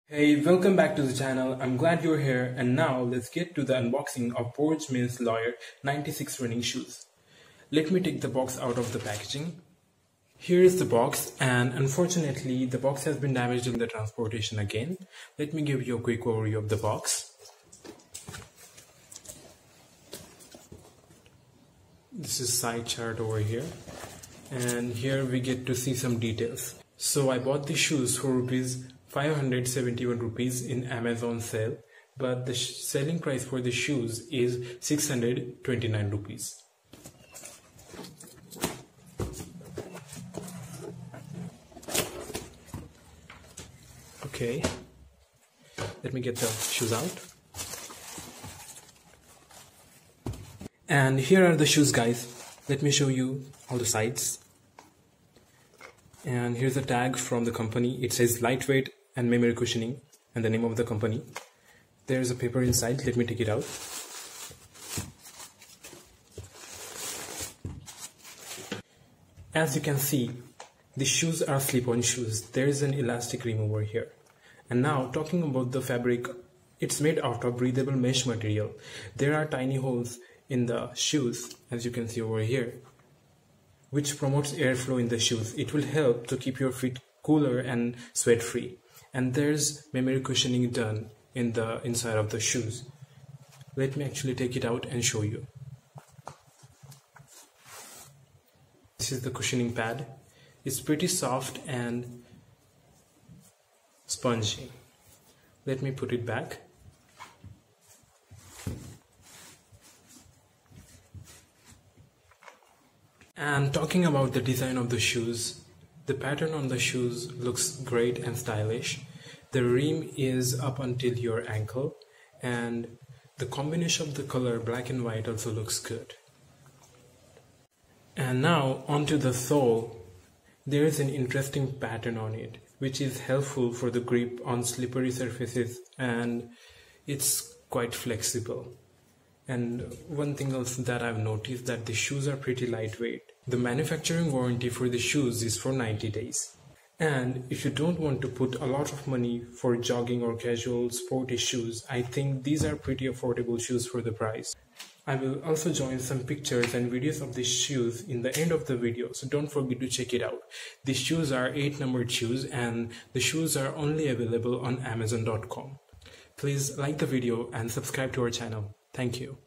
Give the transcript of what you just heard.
Hey, welcome back to the channel. I'm glad you're here, and now let's get to the unboxing of Bourge men's Loire-96 running shoes. Let me take the box out of the packaging. Here is the box, and unfortunately the box has been damaged in the transportation again. Let me give you a quick overview of the box. This is side chart over here, and here we get to see some details. So I bought the shoes for 571 rupees in Amazon sale, but the selling price for the shoes is 629 rupees. Okay, let me get the shoes out. And here are the shoes, guys. Let me show you all the sides. And here's a tag from the company. It says lightweight and memory cushioning and the name of the company. There's a paper inside. Let me take it out. As you can see, the shoes are slip-on shoes. There is an elastic remover here. And now talking about the fabric, it's made out of breathable mesh material. There are tiny holes in the shoes, as you can see over here, which promotes airflow in the shoes. It will help to keep your feet cooler and sweat free. And there's memory cushioning done in the inside of the shoes. Let me actually take it out and show you. This is the cushioning pad. It's pretty soft and spongy. Let me put it back. And talking about the design of the shoes, the pattern on the shoes looks great and stylish. The rim is up until your ankle, and the combination of the color black and white also looks good. And now onto the sole. There is an interesting pattern on it, which is helpful for the grip on slippery surfaces, and it's quite flexible. And one thing else that I've noticed, that the shoes are pretty lightweight. The manufacturing warranty for the shoes is for 90 days. And if you don't want to put a lot of money for jogging or casual sporty shoes, I think these are pretty affordable shoes for the price. I will also join some pictures and videos of these shoes in the end of the video, so don't forget to check it out. These shoes are 8 numbered shoes, and the shoes are only available on Amazon.com. Please like the video and subscribe to our channel. Thank you.